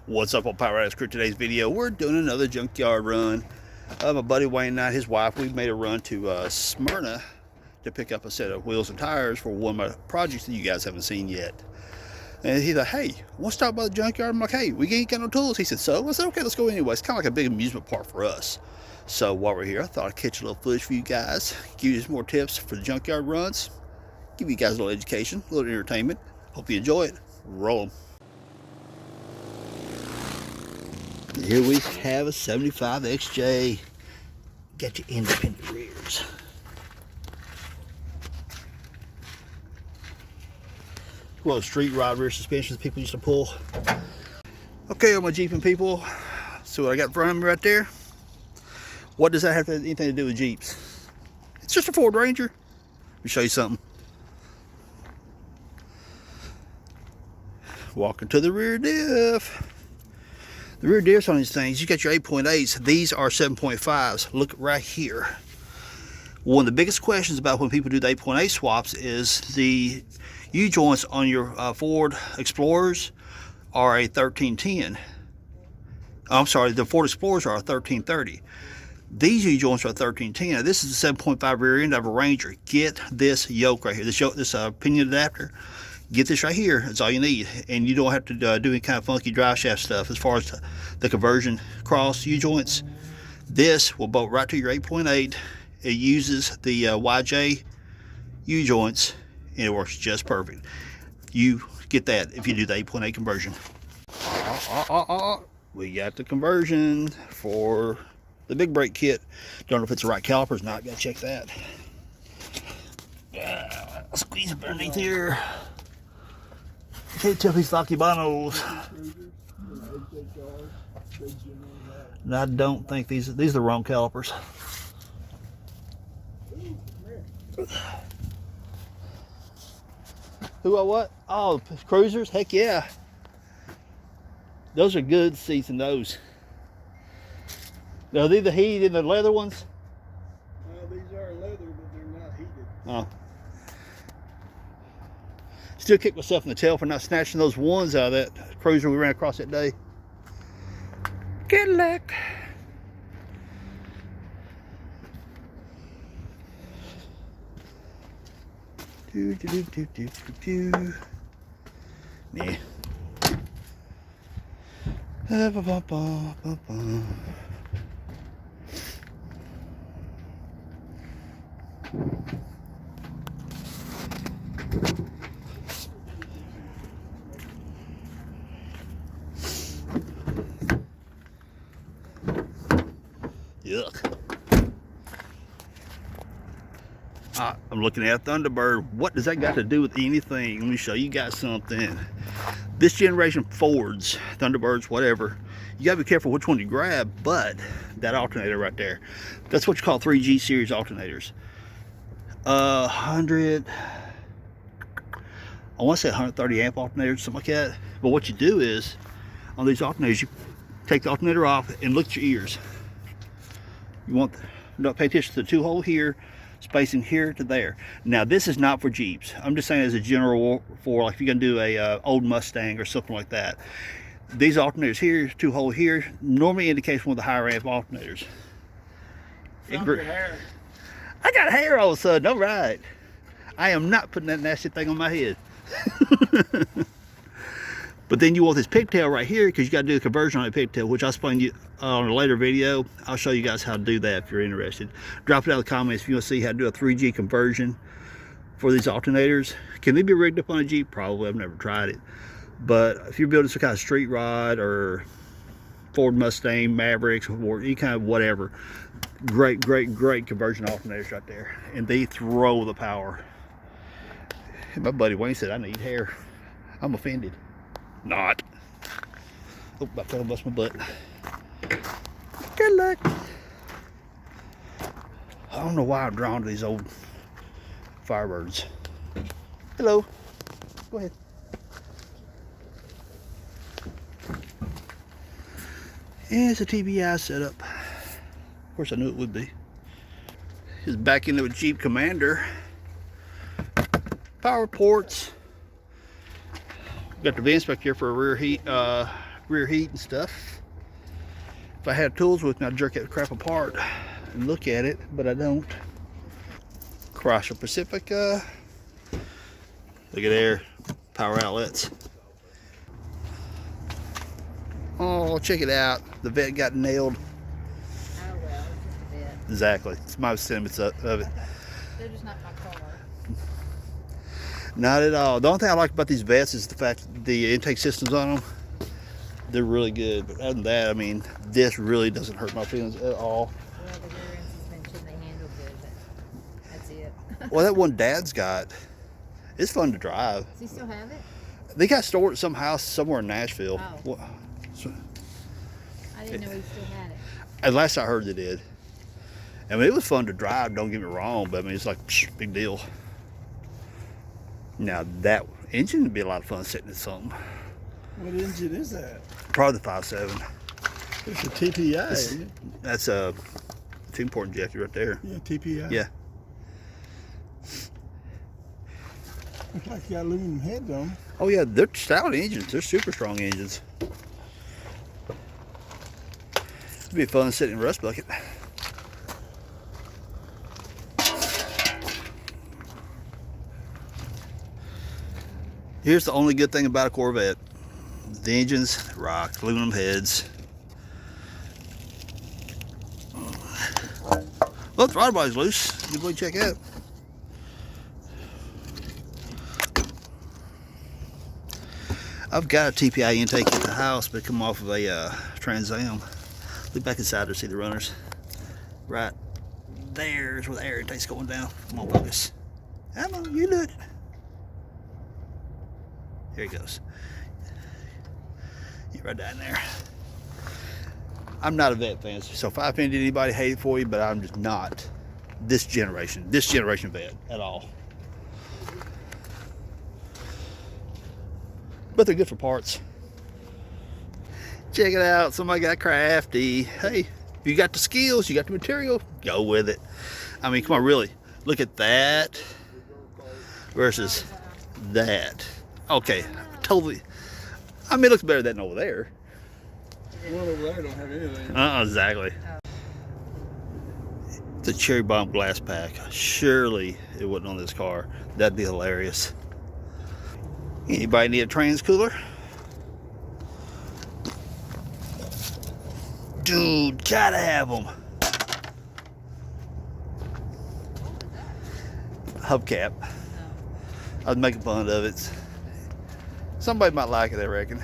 What's up, on Power Ass Crew? Today's video, we're doing another junkyard run. My buddy Wayne and I, his wife, we made a run to Smyrna to pick up a set of wheels and tires for one of my projects that you guys haven't seen yet. And he's like, hey, want to stop by the junkyard? I'm like, hey, we ain't got no tools. He said, so? I said, okay, let's go anyway. It's kind of like a big amusement park for us. So while we're here, I thought I'd catch a little footage for you guys, give you some more tips for the junkyard runs, give you guys a little education, a little entertainment. Hope you enjoy it. Roll them. Here we have a 75 XJ. Got your independent rears. Well, street rod rear suspensions people used to pull. Okay, all my Jeeping people. See what I got in front of me right there? What does that have anything to do with Jeeps? It's just a Ford Ranger. Let me show you something. Walking to the rear diff. The rear diffs on these things, you got your 8.8s. These are 7.5s. Look right here. One of the biggest questions about when people do the 8.8 swaps is the U-joints on your Ford Explorers are a 1310. I'm sorry, the Ford Explorers are a 1330. These U-joints are a 1310. Now, this is a 7.5 rear end of a Ranger. Get this yoke right here, this Pinion Adapter. Get this right here, that's all you need. And you don't have to do any kind of funky drive shaft stuff as far as the conversion cross U-joints. This will bolt right to your 8.8. It uses the YJ U-joints and it works just perfect. You get that if you do the 8.8 conversion. We got the conversion for the big brake kit. Don't know if it's the right calipers or not, gotta check that. Squeeze it underneath here. Can't tell these Locky Bonos. And I don't think these are the wrong calipers. Who are what? Oh, cruisers? Heck yeah. Those are good seats in those. Now, are these the heated and the leather ones? These are leather, but they're not heated. Oh. Still kick myself in the tail for not snatching those ones out of that cruiser we ran across that day. Good luck. Do, do, do, do, do, do, do. Nah. Ba, ba, ba, ba, ba. Yuck. I'm looking at Thunderbird. What does that got to do with anything? Let me show you guys something. This generation Fords, Thunderbirds, whatever, you gotta be careful which one you grab, but that alternator right there, that's what you call 3G series alternators. 100, I want to say 130 amp alternators, something like that. But what you do is, on these alternators, you take the alternator off and look at your ears. You want to pay attention to the two hole here, spacing here to there. Now, this is not for Jeeps. I'm just saying as a general for, like, if you're gonna do a old Mustang or something like that. These alternators here, two hole here, normally indicates one of the higher amp alternaters. Your hair. I got hair all of a sudden. All right. I am not putting that nasty thing on my head. But then you want this pigtail right here because you got to do the conversion on a pigtail, which I'll explain you on a later video. I'll show you guys how to do that if you're interested. Drop it down in the comments if you want to see how to do a 3G conversion for these alternators. Can they be rigged up on a Jeep? Probably. I've never tried it. But if you're building some kind of street rod or Ford Mustang, Mavericks, or any kind of whatever, great conversion alternators right there. And they throw the power. And my buddy Wayne said, I need hair. I'm offended. Not. Oh, about to bust my butt. Good luck. I don't know why I'm drawn to these old Firebirds. Hello. Go ahead. And it's a TBI setup. Of course, I knew it would be. It's back into a Jeep Commander. Power ports. Got the vents back here for a rear heat, rear heat and stuff. If I had tools with me, I'd jerk that crap apart and look at it, but I don't. Chrysler Pacifica. Look at there, power outlets. Oh, check it out. The vet got nailed. Oh well, it's just a bit. Exactly. It's my sentiments of it. They're just not my car. Not at all. The only thing I like about these vets is the fact that the intake systems on them, they're really good. But other than that, I mean, this really doesn't hurt my feelings at all. Well, the rear end suspension they handle good, but that's it. Well, that one Dad's got, it's fun to drive. Does he still have it? They got stored at some house somewhere in Nashville. Oh. Well, so, I didn't know he still had it. at last I heard they did. I mean, it was fun to drive, don't get me wrong, but I mean, it's like, psh, big deal. Now, that engine would be a lot of fun sitting in something. What engine is that? Probably the 5.7. It's a TPI, isn't it? That's a two-port injector right there. Yeah, TPI. Yeah. Looks like you got aluminum heads on them. Oh yeah, they're stout engines. They're super strong engines. It'd be fun sitting in a rust bucket. Here's the only good thing about a Corvette. The engines rock, aluminum heads. Well, the throttle body's loose. You can check out. I've got a TPI intake at the house, but it come off of a Trans Am. Look back inside to see the runners. Right there's where the air intake's going down. Come on, focus. Come on, you do it. Here he goes. You're right down there. I'm not a vet fan, so if I offended anybody, hate it for you, but I'm just not this generation vet at all. But they're good for parts. Check it out, somebody got crafty. Hey, if you got the skills, you got the material, go with it. I mean, come on, really, look at that versus that. Okay, totally. I mean, it looks better than over there. The one over there don't have anything. Exactly. It's a cherry bomb glass pack. Surely it wasn't on this car. That'd be hilarious. Anybody need a trans cooler? Dude, gotta have them. Hubcap. I was making fun of it. Somebody might like it, I reckon.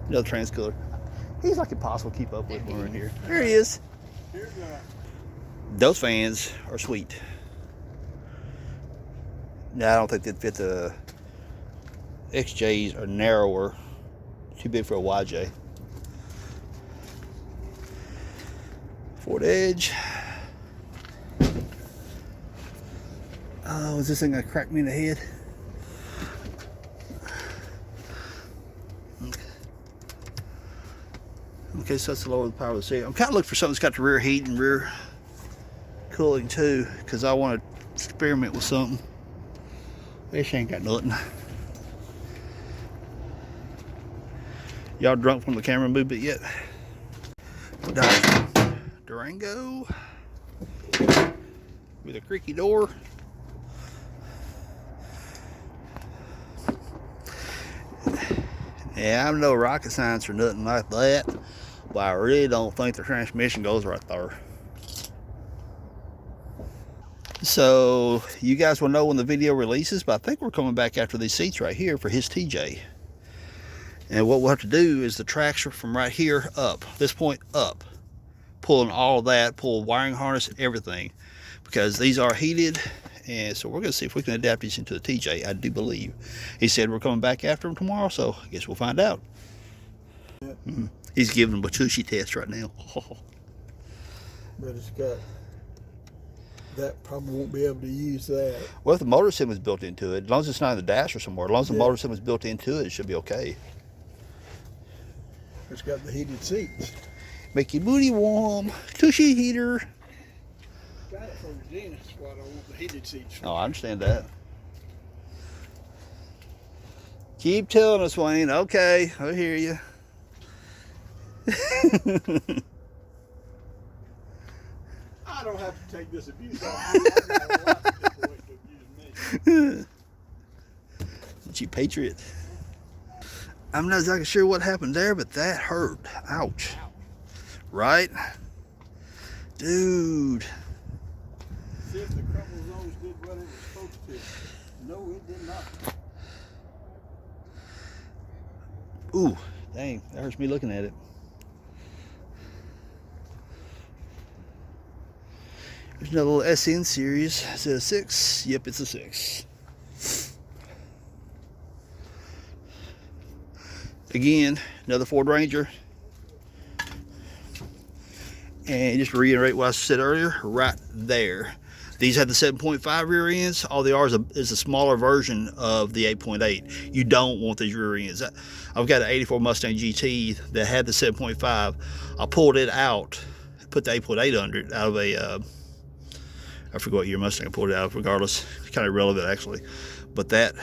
Another trans cooler. He's like impossible to keep up with when we're in here. There he is. Those fans are sweet. Now I don't think they'd fit the XJs are narrower. Too big for a YJ. Ford Edge. Oh, is this thing gonna crack me in the head? Okay, so that's the lower the power of the seat. I'm kind of looking for something that's got the rear heat and rear cooling too, because I want to experiment with something. This ain't got nothing. Y'all drunk from the camera movement yet? Dodge Durango with a creaky door. Yeah, I'm no rocket science or nothing like that, but I really don't think the transmission goes right there. So you guys will know when the video releases, but I think we're coming back after these seats right here for his TJ. And what we'll have to do is the traction from right here up, this point up, pulling all of that, pull wiring harness and everything, because these are heated. And so we're going to see if we can adapt these into the TJ, I do believe. He said we're coming back after him tomorrow, so I guess we'll find out. He's giving them a tushy test right now. But it's got, that probably won't be able to use that. Well, if the motor sim is built into it, as long as it's not in the dash or somewhere, as long as the motor sim is built into it, it should be okay. It's got the heated seats. Make your booty warm. Tushy heater. Got it from Virginia, that's why I don't want the heated seats. Oh, I understand that. Keep telling us, Wayne. Okay, I hear you. I don't have to take this abuse off you. I got a lot of people waiting to abuse me. You patriot. I'm not exactly sure what happened there, but that hurt. Ouch. Right? Dude. See if the crumble zones did what it was supposed to. No, it did not. Ooh, dang, that hurts me looking at it. There's another little SN series. Is it a 6? Yep, it's a 6. Again, another Ford Ranger. And just to reiterate what I said earlier, right there. These have the 7.5 rear ends. All they are is a smaller version of the 8.8. You don't want these rear ends. I've got an 84 Mustang GT that had the 7.5. I pulled it out, put the 8.8 under it out of a, I forgot what year Mustang I pulled it out of, regardless. It's kind of irrelevant actually. But that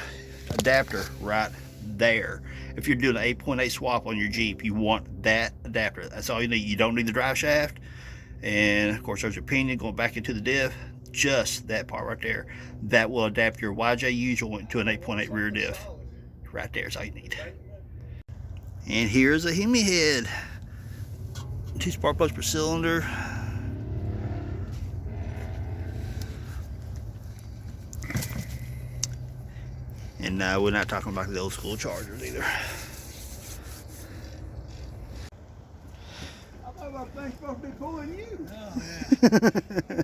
adapter right there. If you're doing an 8.8 swap on your Jeep, you want that adapter. That's all you need. You don't need the drive shaft. And of course there's your pinion going back into the diff. Just that part right there. That will adapt your YJ joint to an 8.8 rear diff. Right there is all you need. And here's a Hemi head. 2 spark plugs per cylinder. And we're not talking about the old school Chargers either. I thought that thing's supposed to be pulling you. Oh, yeah.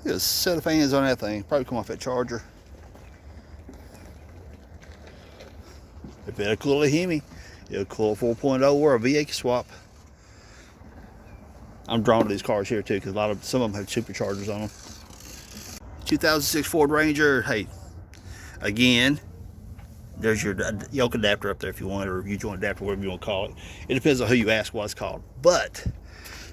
There's a set of fans on that thing. Probably come off that Charger. If it'll cool a Hemi, it'll cool a 4.0 or a V8 swap. I'm drawn to these cars here too because some of them have superchargers on them. 2006 Ford Ranger. Hey, again, there's your yoke adapter up there if you want it, or U-joint adapter, whatever you want to call it. It depends on who you ask what it's called. But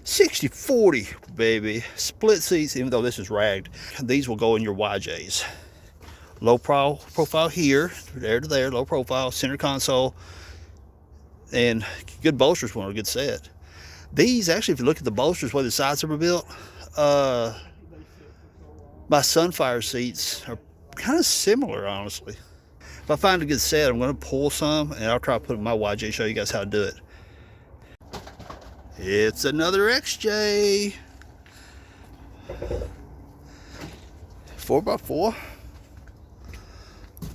60/40, baby. Split seats, even though this is ragged. These will go in your YJs. Low profile here, there to there, low profile, center console, and good bolsters when a good set. These, actually, if you look at the bolsters, where the sides are built, my Sunfire seats are kind of similar, honestly. If I find a good set, I'm going to pull some, and I'll try to put it in my YJ, show you guys how to do it. It's another XJ. 4x4.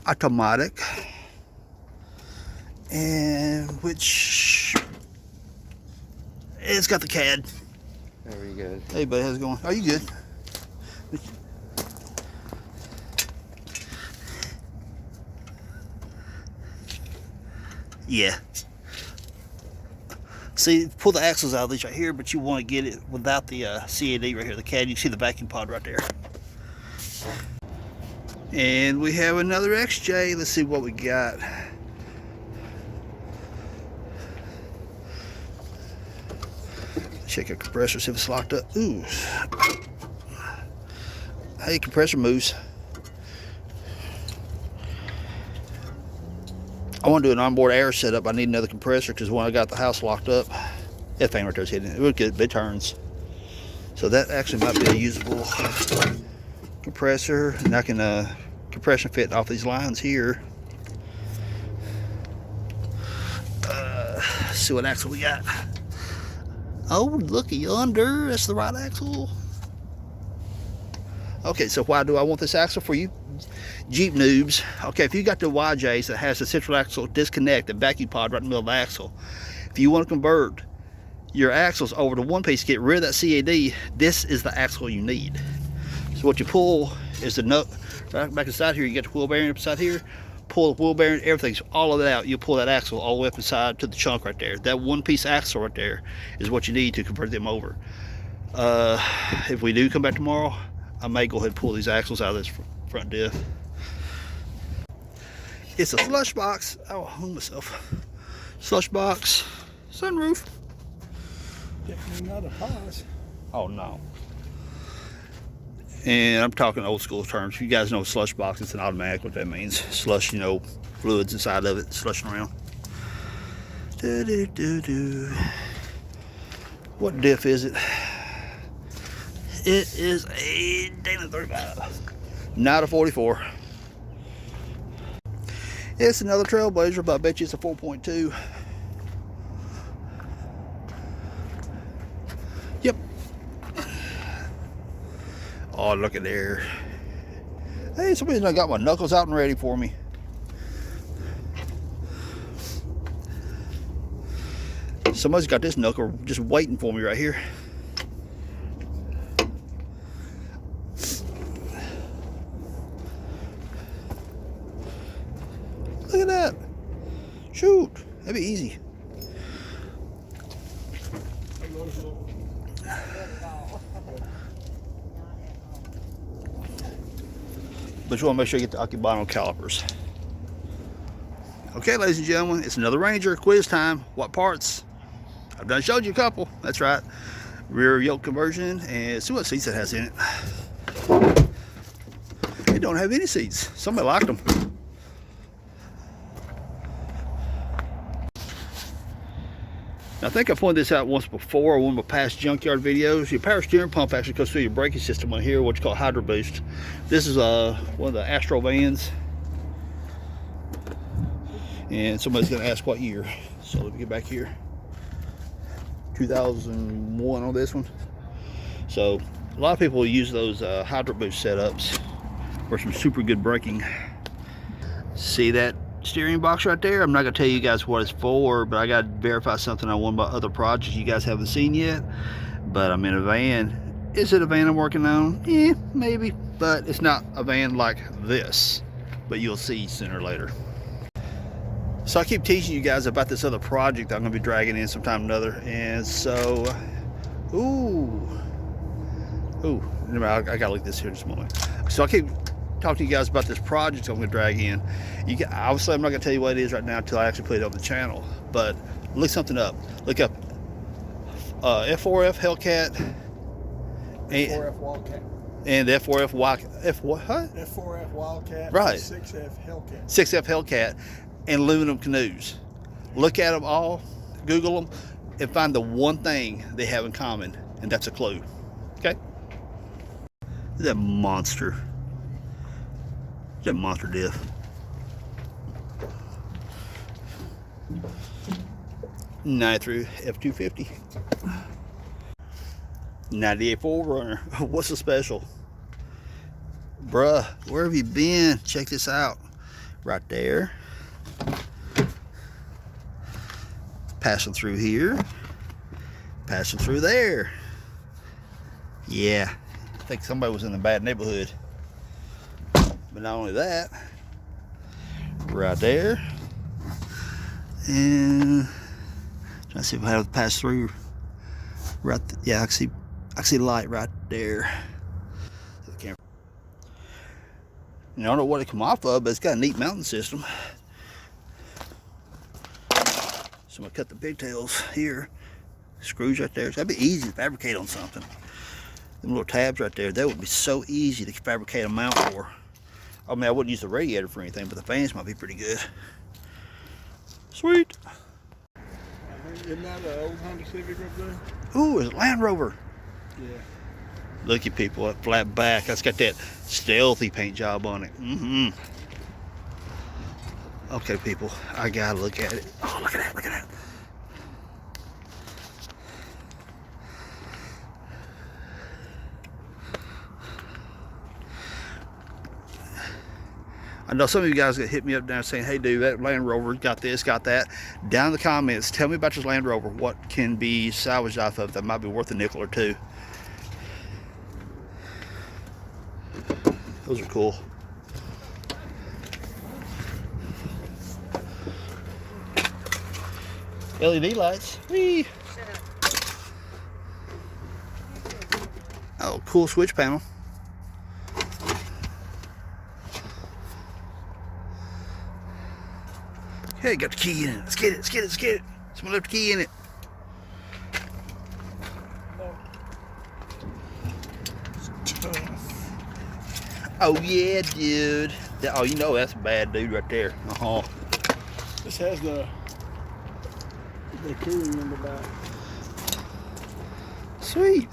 Automatic. And which... it's got the CAD. There you go. Hey, buddy, how's it going? Are you good? Yeah. See, pull the axles out of these right here, but you want to get it without the CAD right here, the CAD. You can see the vacuum pod right there. And we have another XJ. Let's see what we got. Check your compressor, see if it's locked up. Ooh. Hey, compressor moves. I want to do an onboard air setup. I need another compressor because when I got the house locked up, that thing right there is hitting it. It would get, it turns. So that actually might be a usable compressor, and I can compression fit off these lines here. Let's see what axle we got. Oh, looky yonder, that's the right axle. Okay, so why do I want this axle? For you Jeep noobs, okay, if you got the YJs that has the central axle disconnect, the vacuum pod right in the middle of the axle, if you want to convert your axles over to one piece, get rid of that CAD, this is the axle you need. So what you pull is the nut right back inside here. You get the wheel bearing up inside here, pull the wheel bearing, everything's all of that out. You pull that axle all the way up inside to the chunk right there. That one piece axle right there is what you need to convert them over. If we do come back tomorrow, I may go ahead and pull these axles out of this front diff. It's a slush box. Oh, I hung myself. Slush box, sunroof. Definitely not a pause. Oh no. And I'm talking old school terms. You guys know slush box, it's an automatic, what that means. Slush, you know, fluids inside of it, slushing around. What diff is it? It is a Dana 35, not a 44. It's another Trailblazer, but I bet you it's a 4.2. Yep. Oh, look at there. Hey, somebody's done got my knuckles out and ready for me. Somebody's got this knuckle just waiting for me right here. Look at that. Shoot. That'd be easy. But you want to make sure you get the Akibano calipers. Okay, ladies and gentlemen, it's another Ranger quiz time. What parts? I've done showed you a couple. That's right. Rear yoke conversion, and see what seats it has in it. It don't have any seats. Somebody liked them. Now, I think I pointed this out once before on one of my past junkyard videos. Your power steering pump actually goes through your braking system on here, what you call Hydro Boost. This is one of the Astro vans. And somebody's going to ask what year. So let me get back here. 2001 on this one. So a lot of people use those Hydro Boost setups for some super good braking. See that steering box right there? I'm not going to tell you guys what it's for, but I got to verify something on one of my other projects you guys haven't seen yet. But I'm in a van. Is it a van I'm working on? Yeah, maybe. But it's not a van like this. But you'll see sooner or later. So I keep teaching you guys about this other project that I'm going to be dragging in sometime or another. And so, I got to look at this here in just a moment. So I keep talking to you guys about this project I'm going to drag in. Obviously, I'm not going to tell you what it is right now until I actually put it on the channel. But look something up. Look up F4F Hellcat. F4F Wildcat. And the F4F Wildcat. F4F Wildcat. Right. 6F Hellcat. 6F Hellcat. And aluminum canoes. Look at them all, Google them, and find the one thing they have in common, and that's a clue. Okay? That monster. That monster diff. '93 F250. 98 4Runner. What's the special? Bruh, where have you been? Check this out. Right there. Passing through here. Passing through there. Yeah. I think somebody was in a bad neighborhood. But not only that. Right there. And trying to see if I have to pass through. Right. Yeah, I can see light right there. I don't know what it come off of, but it's got a neat mounting system. So I'm gonna cut the pigtails here. Screws right there. So that'd be easy to fabricate on something. Them little tabs right there, that would be so easy to fabricate a mount for. I mean, I wouldn't use the radiator for anything, but the fans might be pretty good. Sweet. Isn't that an old Honda Civic up there? Ooh, it's a Land Rover. Yeah. Look at people, that flat back. That's got that stealthy paint job on it. Okay, people, I gotta look at it. Oh, look at that, look at that. I know some of you guys that hit me up down saying, hey dude, that Land Rover got this, got that. Down in the comments, tell me about your Land Rover. What can be salvaged off of that might be worth a nickel or two. Those are cool. LED lights. Whee! Oh, cool switch panel. Okay, got the key in it. Let's get it, let's get it, let's get it. Someone left the key in it. Oh yeah, dude. Oh, you know that's a bad dude right there. This has the the keying in the back. Sweet.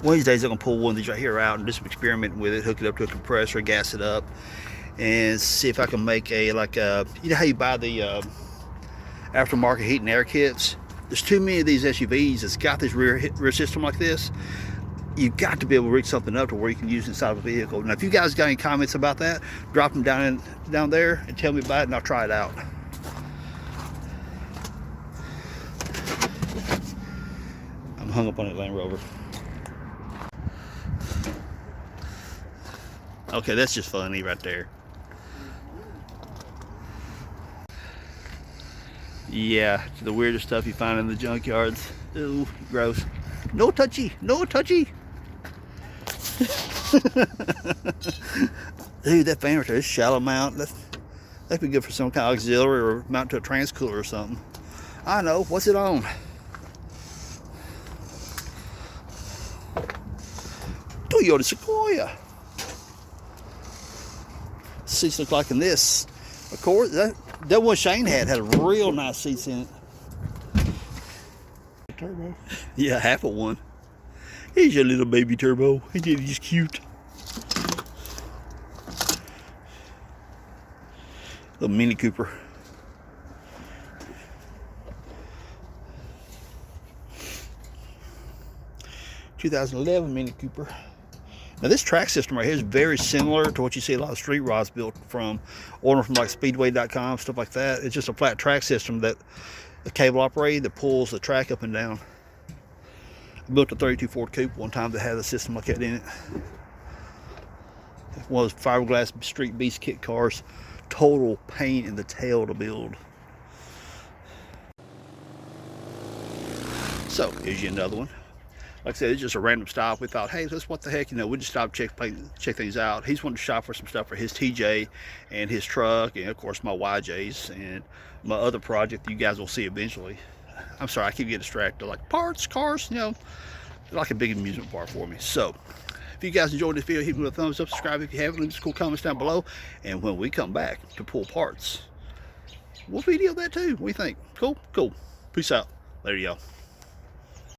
One of these days I'm gonna pull one of these right here out and do some experimenting with it, hook it up to a compressor, gas it up, and see if I can make a, like a, you know how you buy the aftermarket heat and air kits? There's too many of these SUVs that's got this rear system like this. You've got to be able to rig something up to where you can use inside of a vehicle. Now, if you guys got any comments about that, drop them down there and tell me about it, and I'll try it out. I'm hung up on that Land Rover. Okay, that's just funny right there. Yeah, the weirdest stuff you find in the junkyards. Ooh, gross. No touchy, no touchy. Dude, that fan right there is shallow mount. That'd be good for some kind of auxiliary or mount to a transcooler or something. I know. What's it on? Toyota Sequoia. Seats look like in this. Of course, that one Shane had a real nice seats in it. Turbo. Yeah, half of one. He's your little baby turbo. He's cute. Little Mini Cooper. '2011 Mini Cooper. Now this track system right here is very similar to what you see a lot of street rods built from, ordering from like speedway.com, stuff like that. It's just a flat track system that the cable operated that pulls the track up and down. I built a 32 Ford Coupe one time that had a system like that in it. One of those fiberglass street beast kit cars. Total pain in the tail to build. So here's you another one. Like I said, it's just a random stop. We thought, hey, let's, what the heck, you know, we just stop, check things out. He's wanted to shop for some stuff for his TJ and his truck, and of course my YJs and my other project that you guys will see eventually. I'm sorry, I keep getting distracted. Like parts, cars, you know, like a big amusement park for me. So if you guys enjoyed this video, hit me with a thumbs up, subscribe if you haven't, leave some cool comments down below. And when we come back to pull parts, we'll video that too. What do you think? Cool? Cool. Peace out. Later, y'all.